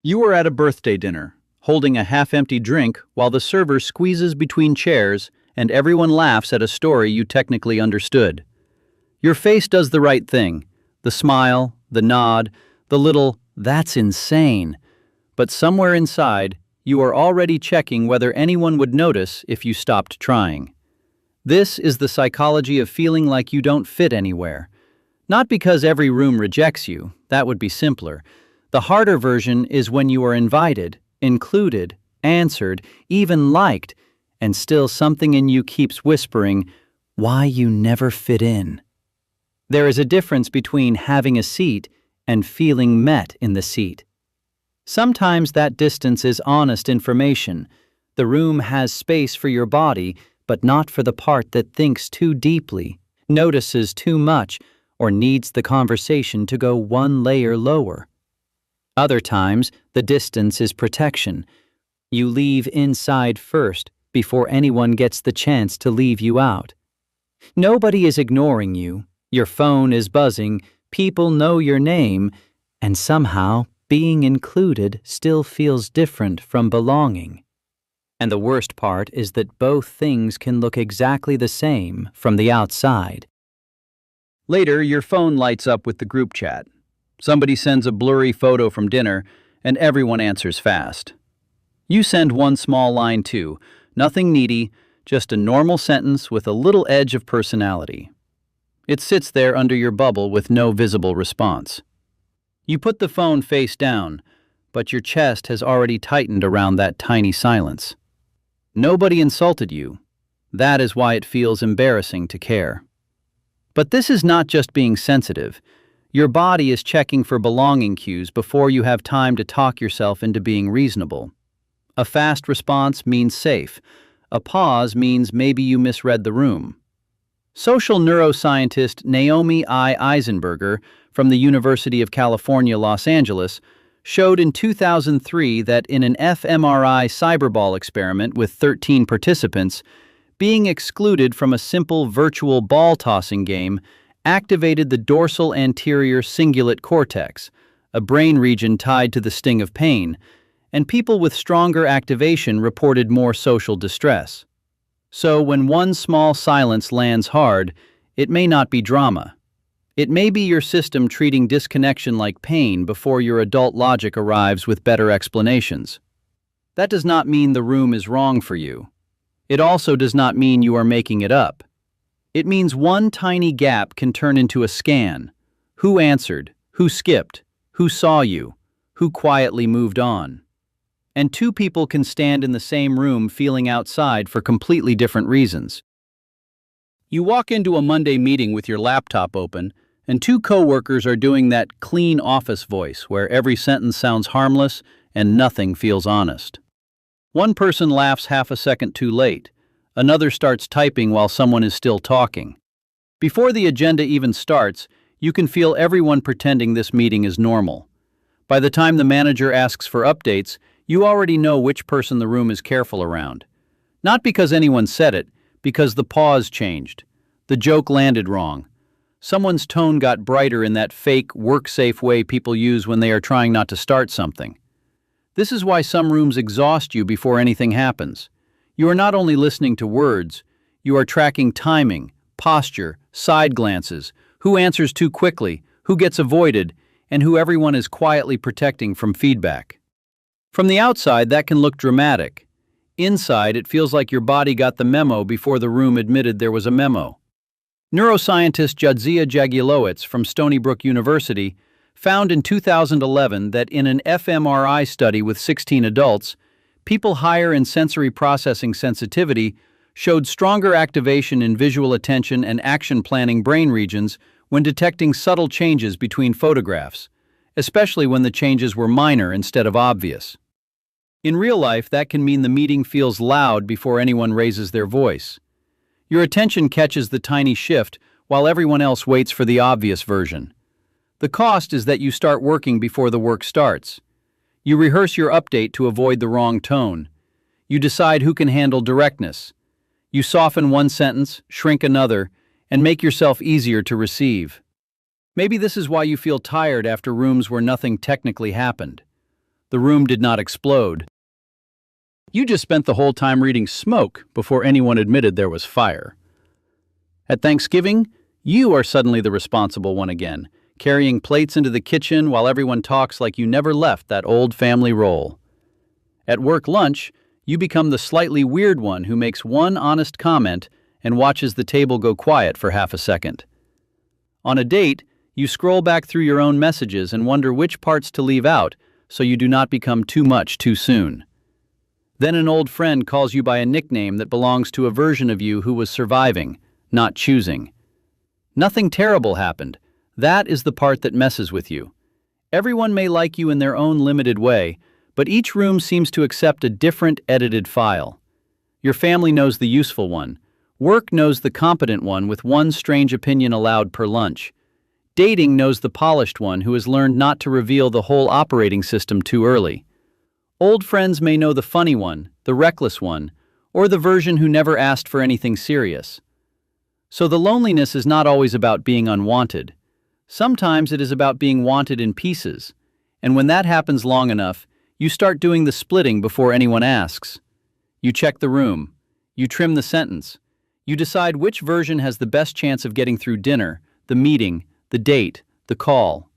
You are at a birthday dinner, holding a half-empty drink while the server squeezes between chairs and everyone laughs at a story you technically understood. Your face does the right thing, the smile, the nod, the little, "that's insane." But somewhere inside, you are already checking whether anyone would notice if you stopped trying. This is the psychology of feeling like you don't fit anywhere. Not because every room rejects you, that would be simpler. The harder version is when you are invited, included, answered, even liked, and still something in you keeps whispering, why you never fit in. There is a difference between having a seat and feeling met in the seat. Sometimes that distance is honest information. The room has space for your body, but not for the part that thinks too deeply, notices too much, or needs the conversation to go one layer lower. Other times, the distance is protection. You leave inside first before anyone gets the chance to leave you out. Nobody is ignoring you. Your phone is buzzing, people know your name, and somehow being included still feels different from belonging. And the worst part is that both things can look exactly the same from the outside. Later, your phone lights up with the group chat. Somebody sends a blurry photo from dinner, and everyone answers fast. You send one small line too, nothing needy, just a normal sentence with a little edge of personality. It sits there under your bubble with no visible response. You put the phone face down, but your chest has already tightened around that tiny silence. Nobody insulted you. That is why it feels embarrassing to care. But this is not just being sensitive. Your body is checking for belonging cues before you have time to talk yourself into being reasonable. A fast response means safe. A pause means maybe you misread the room. Social neuroscientist Naomi I. Eisenberger from the University of California, Los Angeles, showed in 2003 that in an fMRI cyberball experiment with 13 participants, being excluded from a simple virtual ball-tossing game activated the dorsal anterior cingulate cortex, a brain region tied to the sting of pain, and people with stronger activation reported more social distress. So when one small silence lands hard, it may not be drama. It may be your system treating disconnection like pain before your adult logic arrives with better explanations. That does not mean the room is wrong for you. It also does not mean you are making it up. It means one tiny gap can turn into a scan. Who answered? Who skipped? Who saw you? Who quietly moved on? And two people can stand in the same room feeling outside for completely different reasons. You walk into a Monday meeting with your laptop open, and two coworkers are doing that clean office voice where every sentence sounds harmless and nothing feels honest. One person laughs half a second too late. Another starts typing while someone is still talking. Before the agenda even starts, you can feel everyone pretending this meeting is normal. By the time the manager asks for updates, you already know which person the room is careful around. Not because anyone said it, because the pause changed. The joke landed wrong. Someone's tone got brighter in that fake, work-safe way people use when they are trying not to start something. This is why some rooms exhaust you before anything happens. You are not only listening to words, you are tracking timing, posture, side glances, who answers too quickly, who gets avoided, and who everyone is quietly protecting from feedback. From the outside, that can look dramatic. Inside, it feels like your body got the memo before the room admitted there was a memo. Neuroscientist Jadzia Jagielowicz from Stony Brook University found in 2011 that in an fMRI study with 16 adults, people higher in sensory processing sensitivity showed stronger activation in visual attention and action planning brain regions when detecting subtle changes between photographs, especially when the changes were minor instead of obvious. In real life, that can mean the meeting feels loud before anyone raises their voice. Your attention catches the tiny shift while everyone else waits for the obvious version. The cost is that you start working before the work starts. You rehearse your update to avoid the wrong tone. You decide who can handle directness. You soften one sentence, shrink another, and make yourself easier to receive. Maybe this is why you feel tired after rooms where nothing technically happened. The room did not explode. You just spent the whole time reading smoke before anyone admitted there was fire. At Thanksgiving, you are suddenly the responsible one again, carrying plates into the kitchen while everyone talks like you never left that old family role. At work lunch, you become the slightly weird one who makes one honest comment and watches the table go quiet for half a second. On a date, you scroll back through your own messages and wonder which parts to leave out so you do not become too much too soon. Then an old friend calls you by a nickname that belongs to a version of you who was surviving, not choosing. Nothing terrible happened. That is the part that messes with you. Everyone may like you in their own limited way, but each room seems to accept a different edited file. Your family knows the useful one. Work knows the competent one with one strange opinion allowed per lunch. Dating knows the polished one who has learned not to reveal the whole operating system too early. Old friends may know the funny one, the reckless one, or the version who never asked for anything serious. So the loneliness is not always about being unwanted. Sometimes it is about being wanted in pieces, and when that happens long enough, you start doing the splitting before anyone asks. You check the room. You trim the sentence. You decide which version has the best chance of getting through dinner, the meeting, the date, the call.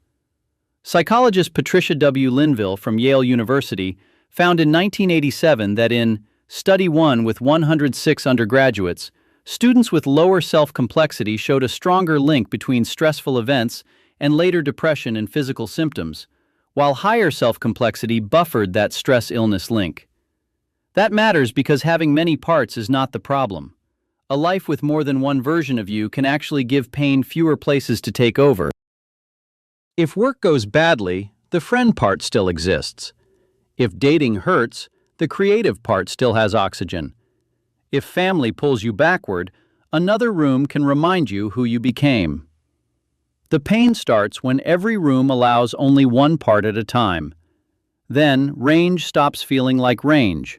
Psychologist Patricia W. Linville from Yale University found in 1987 that in Study 1 with 106 undergraduates, students with lower self-complexity showed a stronger link between stressful events and later depression and physical symptoms, while higher self-complexity buffered that stress-illness link. That matters because having many parts is not the problem. A life with more than one version of you can actually give pain fewer places to take over. If work goes badly, the friend part still exists. If dating hurts, the creative part still has oxygen. If family pulls you backward, another room can remind you who you became. The pain starts when every room allows only one part at a time. Then, range stops feeling like range.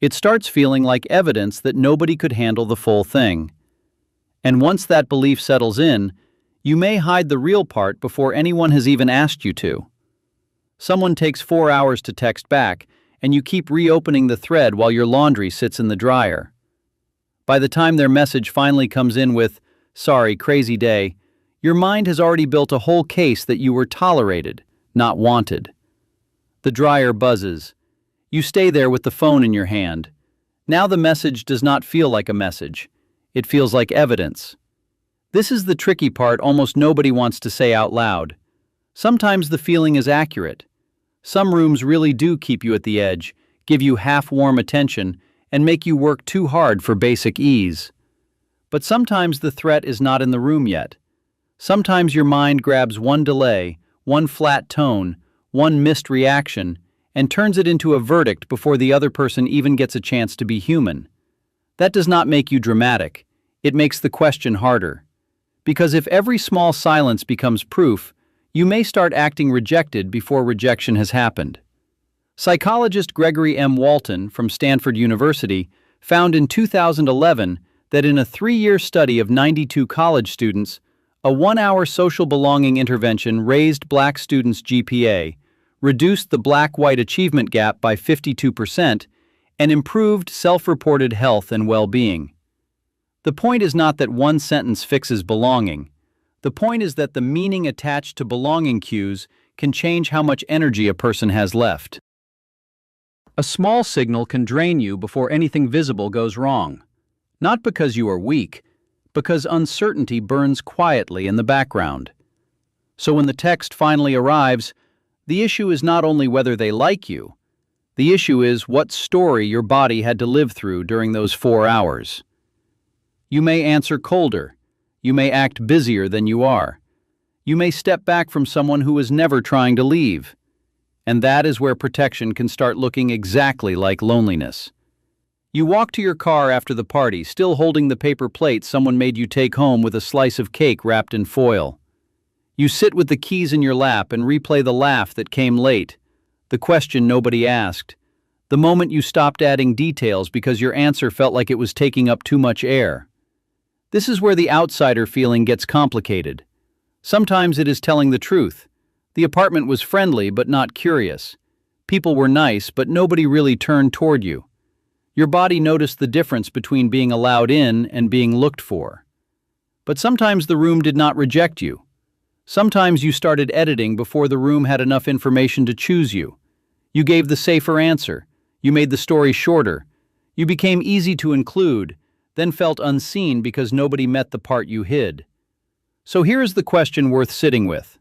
It starts feeling like evidence that nobody could handle the full thing. And once that belief settles in, you may hide the real part before anyone has even asked you to. Someone takes 4 hours to text back, and you keep reopening the thread while your laundry sits in the dryer. By the time their message finally comes in with, "Sorry, crazy day," your mind has already built a whole case that you were tolerated, not wanted. The dryer buzzes. You stay there with the phone in your hand. Now the message does not feel like a message. It feels like evidence. This is the tricky part almost nobody wants to say out loud. Sometimes the feeling is accurate. Some rooms really do keep you at the edge, give you half-warm attention, and make you work too hard for basic ease. But sometimes the threat is not in the room yet. Sometimes your mind grabs one delay, one flat tone, one missed reaction, and turns it into a verdict before the other person even gets a chance to be human. That does not make you dramatic. It makes the question harder. Because if every small silence becomes proof, you may start acting rejected before rejection has happened. Psychologist Gregory M. Walton from Stanford University found in 2011 that in a 3-year study of 92 college students, a 1-hour social belonging intervention raised Black students' GPA, reduced the Black-white achievement gap by 52%, and improved self-reported health and well-being. The point is not that one sentence fixes belonging. The point is that the meaning attached to belonging cues can change how much energy a person has left. A small signal can drain you before anything visible goes wrong. Not because you are weak, because uncertainty burns quietly in the background. So when the text finally arrives, the issue is not only whether they like you. The issue is what story your body had to live through during those 4 hours. You may answer colder. You may act busier than you are. You may step back from someone who was never trying to leave. And that is where protection can start looking exactly like loneliness. You walk to your car after the party, still holding the paper plate someone made you take home with a slice of cake wrapped in foil. You sit with the keys in your lap and replay the laugh that came late, the question nobody asked, the moment you stopped adding details because your answer felt like it was taking up too much air. This is where the outsider feeling gets complicated. Sometimes it is telling the truth. The apartment was friendly but not curious. People were nice, but nobody really turned toward you. Your body noticed the difference between being allowed in and being looked for. But sometimes the room did not reject you. Sometimes you started editing before the room had enough information to choose you. You gave the safer answer. You made the story shorter. You became easy to include, then felt unseen because nobody met the part you hid. So here is the question worth sitting with.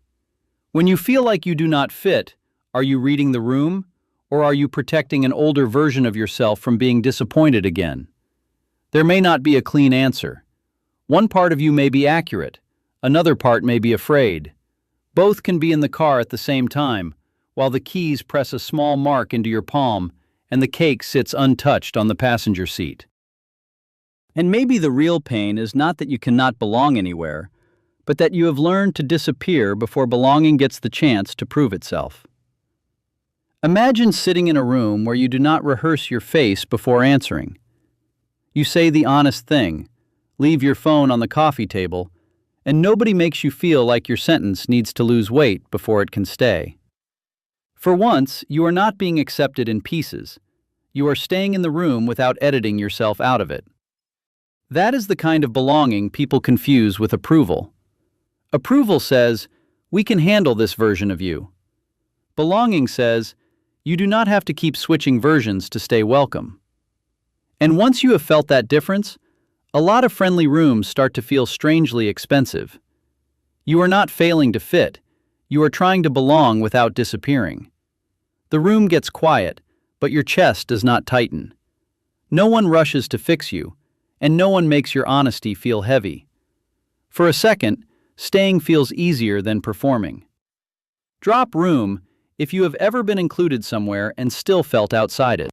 When you feel like you do not fit, are you reading the room, or are you protecting an older version of yourself from being disappointed again? There may not be a clean answer. One part of you may be accurate, another part may be afraid. Both can be in the car at the same time, while the keys press a small mark into your palm and the cake sits untouched on the passenger seat. And maybe the real pain is not that you cannot belong anywhere, but that you have learned to disappear before belonging gets the chance to prove itself. Imagine sitting in a room where you do not rehearse your face before answering. You say the honest thing, leave your phone on the coffee table, and nobody makes you feel like your sentence needs to lose weight before it can stay. For once, you are not being accepted in pieces. You are staying in the room without editing yourself out of it. That is the kind of belonging people confuse with approval. Approval says, "We can handle this version of you." Belonging says, "You do not have to keep switching versions to stay welcome." And once you have felt that difference, a lot of friendly rooms start to feel strangely expensive. You are not failing to fit. You are trying to belong without disappearing. The room gets quiet, but your chest does not tighten. No one rushes to fix you, and no one makes your honesty feel heavy. For a second, staying feels easier than performing. Drop room if you have ever been included somewhere and still felt outside it.